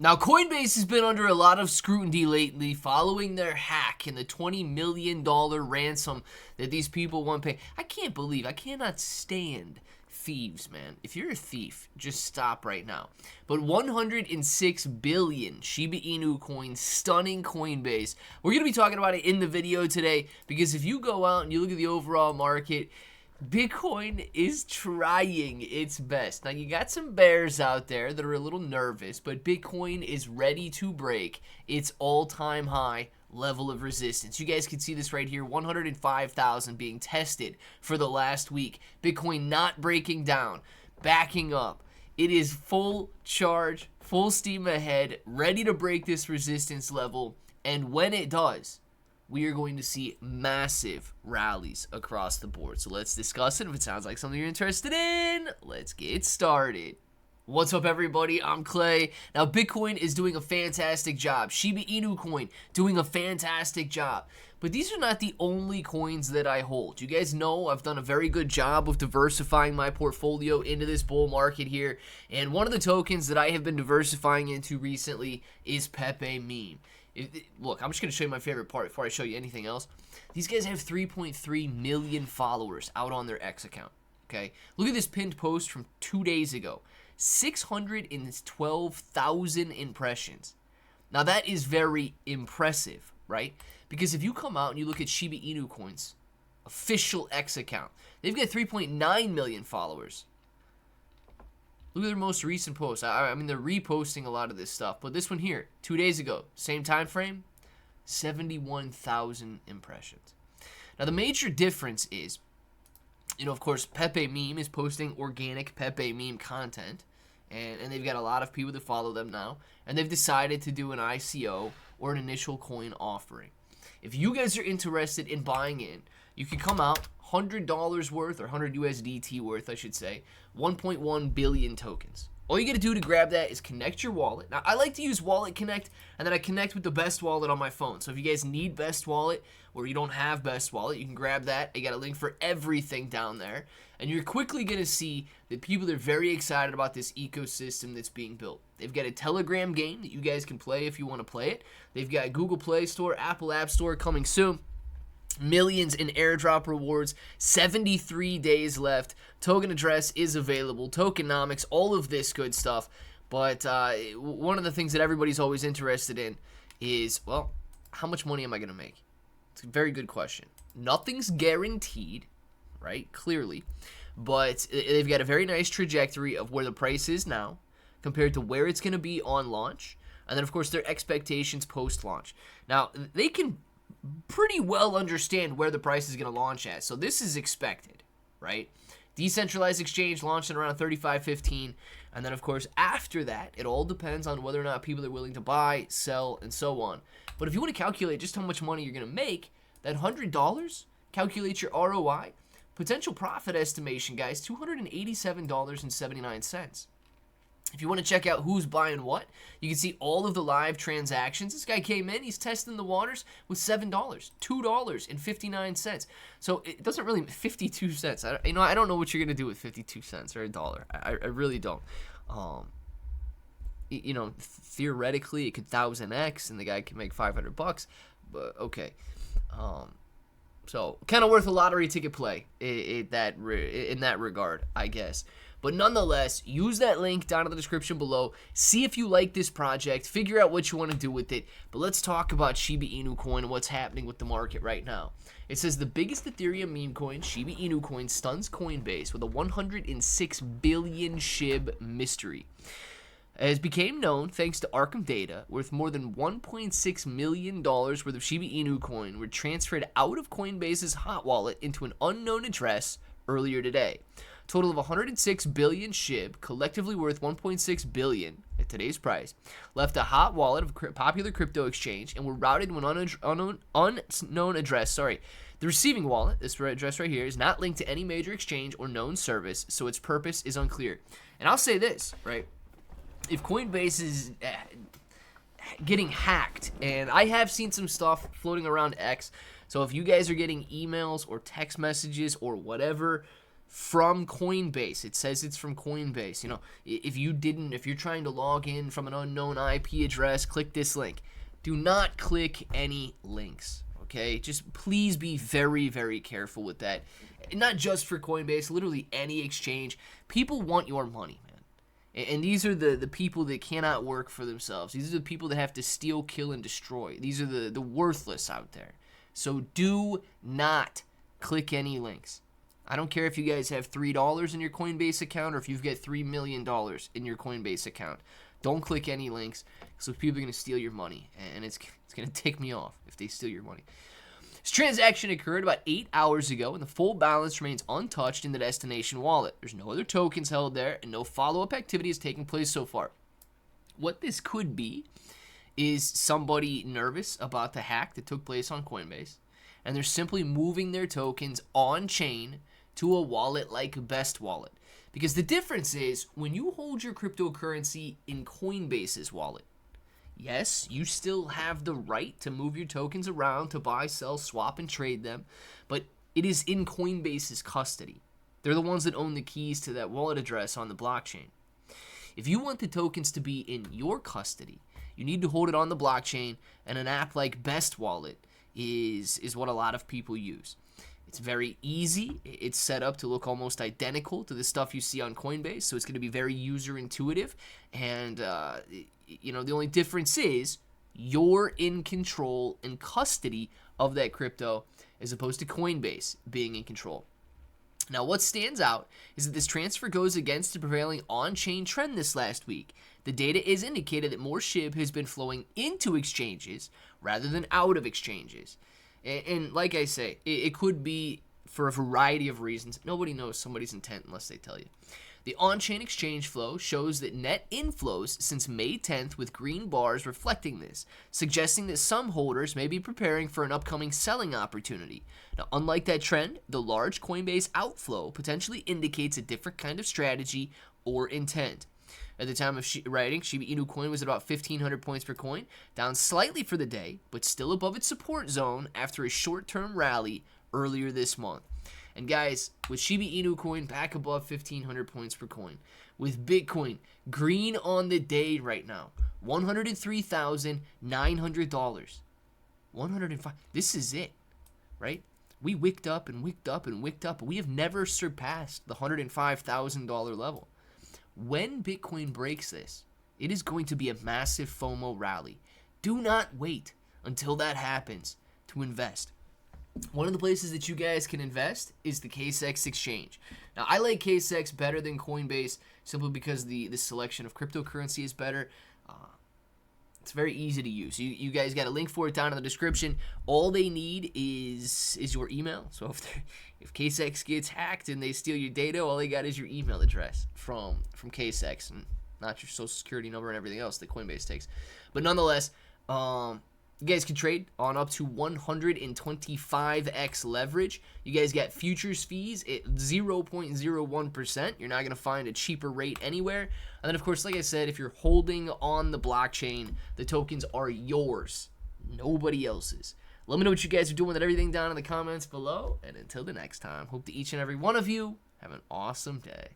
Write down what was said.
Now, Coinbase has been under a lot of scrutiny lately following their hack and the $20 million ransom that these people want to pay. I cannot stand thieves, man. If you're a thief, just stop right now. But 106 billion Shiba Inu coins, stunning Coinbase. We're going to be talking about it in the video today because if you go out and you look at the overall market, Bitcoin is trying its best. Now, you got some bears out there that are a little nervous, but Bitcoin is ready to break its all-time high level of resistance. You guys can see this right here, 105,000 being tested for the last week. Bitcoin not breaking down, backing up. It is full charge, full steam ahead, ready to break this resistance level, and when it does, we are going to see massive rallies across the board. So let's discuss it. If it sounds like something you're interested in, let's get started. What's up, everybody? I'm Clay. Now, Bitcoin is doing a fantastic job. Shiba Inu coin doing a fantastic job. But these are not the only coins that I hold. You guys know I've done a very good job of diversifying my portfolio into this bull market here. And one of the tokens that I have been diversifying into recently is Pepe Meme. Look, I'm just going to show you my favorite part before I show you anything else. These guys have 3.3 million followers out on their X account, okay? Look at this pinned post from 2 days ago. 612,000 impressions. Now, that is very impressive, right? Because if you come out and you look at Shiba Inu coins, official X account, they've got 3.9 million followers. Look at their most recent post. I mean, they're reposting a lot of this stuff. But this one here, 2 days ago, same time frame, 71,000 impressions. Now, the major difference is, of course, Pepe Meme is posting organic Pepe Meme content. And they've got a lot of people that follow them now. And they've decided to do an ICO or an initial coin offering. If you guys are interested in buying in, you can come out $100 worth, or 100 USDT worth, I should say, 1.1 billion tokens. All you got to do to grab that is connect your wallet. Now, I like to use Wallet Connect, and then I connect with the Best Wallet on my phone. So if you guys need Best Wallet, or you don't have Best Wallet, you can grab that. I got a link for everything down there. And you're quickly going to see that people are very excited about this ecosystem that's being built. They've got a Telegram game that you guys can play if you want to play it. They've got Google Play Store, Apple App Store coming soon. Millions in airdrop rewards, 73 days left. Token address is available, tokenomics, all of this good stuff. But one of the things that everybody's always interested in is, well, how much money am I going to make? It's a very good question. Nothing's guaranteed, right? Clearly. But they've got a very nice trajectory of where the price is now compared to where it's going to be on launch. And then, of course, their expectations post-launch. Now, they can pretty well understand where the price is going to launch at. So this is expected, right? Decentralized exchange launched at around 35.15. And then, of course, after that, it all depends on whether or not people are willing to buy, sell, and so on. But if you want to calculate just how much money you're going to make, that $100 calculates your ROI. Potential profit estimation, guys, $287.79. If you want to check out who's buying what, you can see all of the live transactions. This guy came in, he's testing the waters with $7, $2.59. So it doesn't really, 52 cents. I don't know what you're going to do with 52 cents or $1. I really don't. Theoretically, it could 1,000x and the guy can make $500, but okay. So kind of worth a lottery ticket play in that regard, I guess. But nonetheless, use that link down in the description below. See if you like this project. Figure out what you want to do with it. But let's talk about Shiba Inu coin and what's happening with the market right now. It says the biggest Ethereum meme coin, Shiba Inu coin, stuns Coinbase with a 106 billion SHIB mystery. As became known thanks to Arkham data, worth more than $1.6 million worth of Shiba Inu coin were transferred out of Coinbase's hot wallet into an unknown address earlier today. Total of 106 billion SHIB, collectively worth 1.6 billion at today's price, left a hot wallet of a popular crypto exchange and were routed to an unknown address. The receiving wallet, this address right here, is not linked to any major exchange or known service, so its purpose is unclear. And I'll say this, right? If Coinbase is getting hacked, and I have seen some stuff floating around X, so if you guys are getting emails or text messages or whatever from Coinbase. It says it's from Coinbase. You know, if you're trying to log in from an unknown IP address, click this link. Do not click any links, okay? Just please be very, very careful with that. Not just for Coinbase, literally any exchange. People want your money, man. And these are the people that cannot work for themselves. These are the people that have to steal, kill, and destroy. These are the worthless out there. So do not click any links. I don't care if you guys have $3 in your Coinbase account or if you've got $3 million in your Coinbase account. Don't click any links, so people are going to steal your money, and it's going to tick me off if they steal your money. This transaction occurred about 8 hours ago, and the full balance remains untouched in the destination wallet. There's no other tokens held there, and no follow-up activity is taking place so far. What this could be is somebody nervous about the hack that took place on Coinbase, and they're simply moving their tokens on-chain to a wallet like Best Wallet. Because the difference is, when you hold your cryptocurrency in Coinbase's wallet, yes, you still have the right to move your tokens around to buy, sell, swap, and trade them, but it is in Coinbase's custody. They're the ones that own the keys to that wallet address on the blockchain. If you want the tokens to be in your custody, you need to hold it on the blockchain, and an app like Best Wallet is what a lot of people use. It's very easy. It's set up to look almost identical to the stuff you see on Coinbase, so it's going to be very user intuitive. And, the only difference is you're in control and custody of that crypto as opposed to Coinbase being in control. Now, what stands out is that this transfer goes against the prevailing on-chain trend this last week. The data is indicated that more SHIB has been flowing into exchanges rather than out of exchanges. And like I say, it could be for a variety of reasons. Nobody knows somebody's intent unless they tell you. The on-chain exchange flow shows that net inflows since May 10th with green bars reflecting this, suggesting that some holders may be preparing for an upcoming selling opportunity. Now, unlike that trend, the large Coinbase outflow potentially indicates a different kind of strategy or intent. At the time of writing, Shiba Inu coin was at about 1,500 points per coin, down slightly for the day, but still above its support zone after a short-term rally earlier this month. And guys, with Shiba Inu coin back above 1,500 points per coin, with Bitcoin green on the day right now, $103,900, 105. This is it, right? We wicked up and wicked up and wicked up, but we have never surpassed the $105,000 level. When Bitcoin breaks this, it is going to be a massive FOMO rally. Do not wait until that happens to invest. One of the places that you guys can invest is the KSX exchange. Now, I like KSX better than Coinbase simply because the selection of cryptocurrency is better. It's very easy to use. You guys got a link for it down in the description. All they need is your email. So if KSX gets hacked and they steal your data, all they got is your email address from KSX, and not your social security number and everything else that Coinbase takes. But nonetheless, you guys can trade on up to 125x leverage. You guys get futures fees at 0.01%. You're not going to find a cheaper rate anywhere. And then, of course, like I said, if you're holding on the blockchain, the tokens are yours, nobody else's. Let me know what you guys are doing with everything down in the comments below. And until the next time, hope that each and every one of you have an awesome day.